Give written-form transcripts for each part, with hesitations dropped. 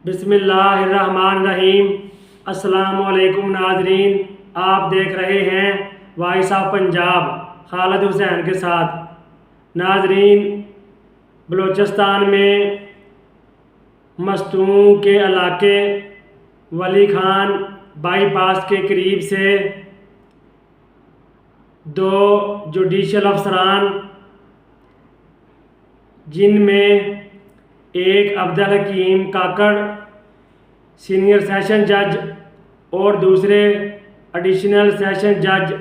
बिस्मिल्लाहिर्रहमानिर्रहीम। अस्सलामुअलैकुम नाजरीन, आप देख रहे हैं वॉइस ऑफ पंजाब खालिद हुसैन के साथ। नाजरीन, बलूचिस्तान में मस्तूंग के इलाके वली खान बाईपास के करीब से दो जुडिशल अफसरान, जिनमें एक अब्दुल हकीम काकड़ सीनियर सेशन जज और दूसरे एडिशनल सेशन जज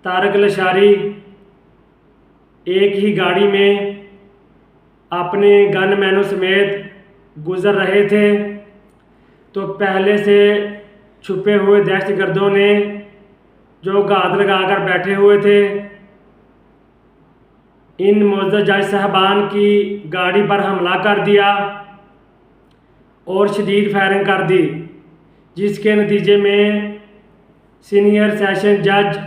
तारक लशारी, एक ही गाड़ी में अपने गनमैनों समेत गुज़र रहे थे, तो पहले से छुपे हुए दहशतगर्दों ने जो घात लगाकर बैठे हुए थे, इन मुअज़्ज़ज़ जज साहबान की गाड़ी पर हमला कर दिया और शदीद फायरिंग कर दी, जिसके नतीजे में सीनियर सेशन जज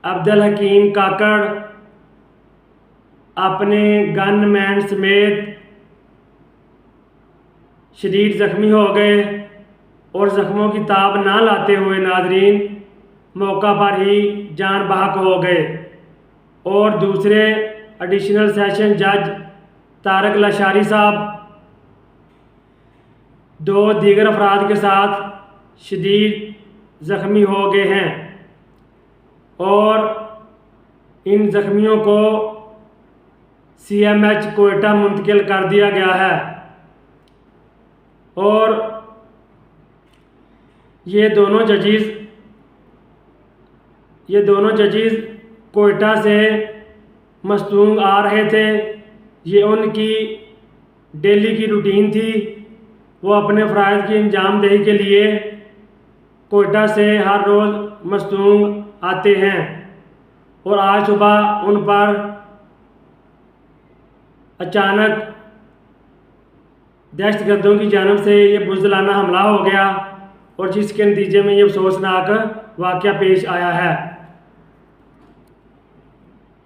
अब्दुल हकीम काकड़ अपने गनमैन समेत शदीद ज़ख्मी हो गए और ज़ख्मों की ताब ना लाते हुए नाजरीन मौका पर ही जान बहक हो गए। और दूसरे एडिशनल सेशन जज तारक लशारी साहब दो दीगर अफराद के साथ शदीद ज़ख्मी हो गए हैं और इन ज़ख्मियों को CMH कोयटा मुंतकिल कर दिया गया है। और ये दोनों जजीज़ कोयटा से मस्तूंग आ रहे थे। ये उनकी डेली की रूटीन थी। वो अपने फ़राइज़ की अंजामदही के लिए कोयटा से हर रोज़ मस्तूंग आते हैं और आज सुबह उन पर अचानक दहशतगर्दों की जानिब से ये बुज़दिलाना हमला हो गया और जिसके नतीजे में ये अफसोसनाक वाक़या पेश आया है।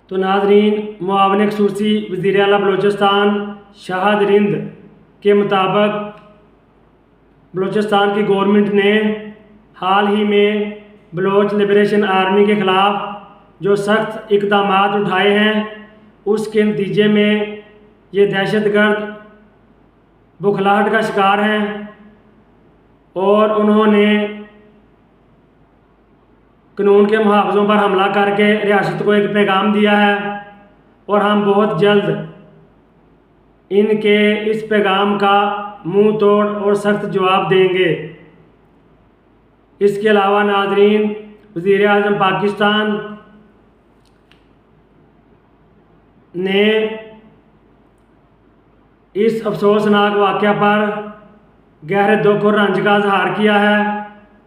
तो नाज़रीन, मुआविन ख़ुसूसी वज़ीर आला बलूचिस्तान शाहद रिंद के मुताबिक बलूचिस्तान की गवर्नमेंट ने हाल ही में बलोच लिबरेशन आर्मी के ख़िलाफ़ जो सख्त इक़दामात उठाए हैं, उसके नतीजे में ये दहशतगर्द बुखलाहट का शिकार हैं और उन्होंने कानून के मुहाफ़िज़ों पर हमला करके रियासत को एक पैगाम दिया है और हम बहुत जल्द इनके इस पैगाम का मुंह तोड़ और सख्त जवाब देंगे। इसके अलावा नाज़रीन, वज़ीर आज़म पाकिस्तान ने इस अफसोसनाक वाक़या पर गहरे दुख और रंज का इज़हार किया है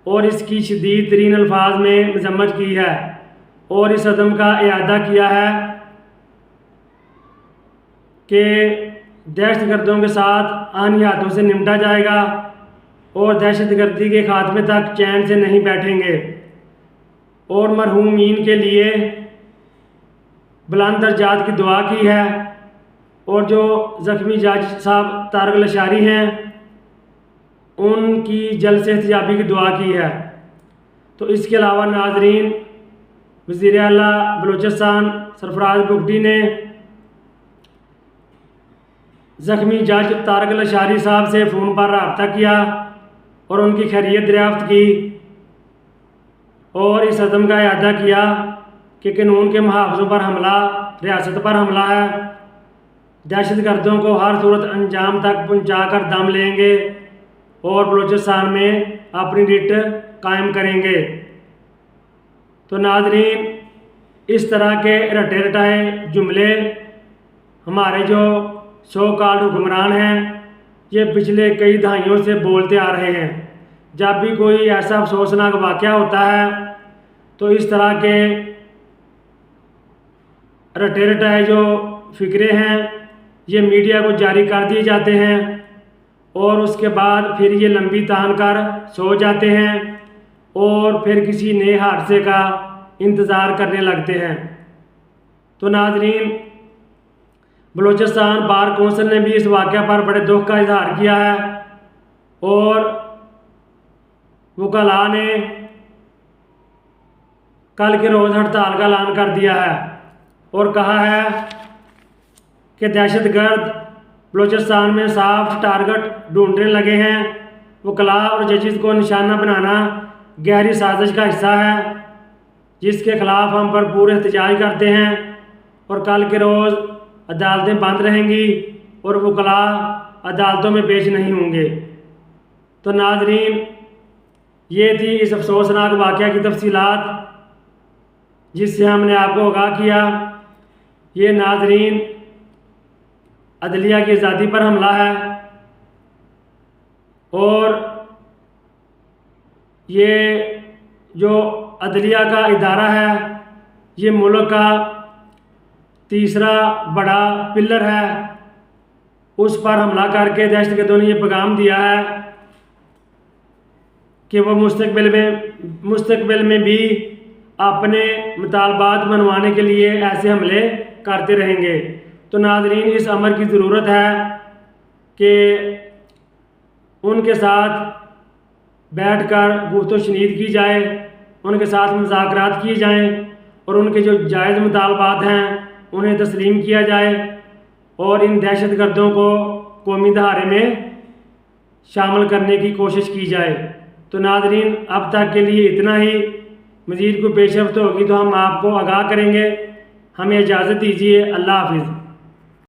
और इसकी शदीद तरीन अल्फाज में मज़म्मत की है और इस अदम का इयादा किया है कि दहशतगर्दों के साथ आनी हाथों से निपटा जाएगा और दहशतगर्दी के खात्मे तक चैन से नहीं बैठेंगे। और मरहूमीन के लिए बुलंद दर्जात की दुआ की है और जो ज़ख्मी जज साहब तारक लशारी हैं, उनकी जल्द से एहतियाबी की दुआ की है। तो इसके अलावा नाज़रीन, वज़ीर आला बलूचिस्तान सरफराज बुगटी ने ज़ख्मी जज तारक लशारी साहब से फ़ोन पर रब्ता किया और उनकी खैरियत दरियाफ़्त की और इस अज़म का इयादा किया कि कानून के मुहाफ़िज़ों पर हमला रियासत पर हमला है, दहशतगर्दों को हर सूरत अंजाम तक पहुँचा कर दम लेंगे और बलूचिस्तान में अपनी रिट कायम करेंगे। तो नाज़रीन, इस तरह के रटे रटाए जुमले हमारे जो सो कॉल्ड हुक्मरान हैं, ये पिछले कई दहाइयों से बोलते आ रहे हैं। जब भी कोई ऐसा अफसोसनाक वाक़या होता है तो इस तरह के रटे रटाए जो फ़िक्रे हैं, ये मीडिया को जारी कर दिए जाते हैं और उसके बाद फिर ये लंबी तान कर सो जाते हैं और फिर किसी नए हादसे का इंतज़ार करने लगते हैं। तो नाज़रीन, बलूचिस्तान बार कौंसिल ने भी इस वाक़या पर बड़े दुख का इजहार किया है और वकला ने कल के रोज़ हड़ताल का ऐलान कर दिया है और कहा है कि दहशतगर्द बलूचिस्तान में साफ टारगेट ढूंढने लगे हैं। वकला और जजेस को निशाना बनाना गहरी साजिश का हिस्सा है जिसके खिलाफ हम भरपूर एहतजाज करते हैं और कल के रोज़ अदालतें बंद रहेंगी और वकला अदालतों में पेश नहीं होंगे। तो नाज़रीन, ये थी इस अफसोसनाक वाक़या की तफसीलात जिससे हमने आपको आगाह किया। ये नाज़रीन अदलिया की आज़ादी पर हमला है और ये जो अदलिया का इदारा है ये मुल्क का तीसरा बड़ा पिलर है, उस पर हमला करके दहशतगर्दों ने ये पैगाम दिया है कि वो मुस्तकबिल में भी अपने मुतालबात मनवाने के लिए ऐसे हमले करते रहेंगे। तो नाज़रीन, इस अमर की ज़रूरत है कि उनके साथ बैठकर गुफ्तगू शनीद की जाए, उनके साथ मुज़ाकरात किए जाएं और उनके जो जायज़ मुतालबात हैं उन्हें तस्लीम किया जाए और इन दहशतगर्दों को कौमी धारे में शामिल करने की कोशिश की जाए। तो नाज़रीन, अब तक के लिए इतना ही। मज़ीद कोई पेशरफ्त होगी तो हम आपको आगाह करेंगे। हमें इजाज़त दीजिए। अल्लाह हाफ़िज़।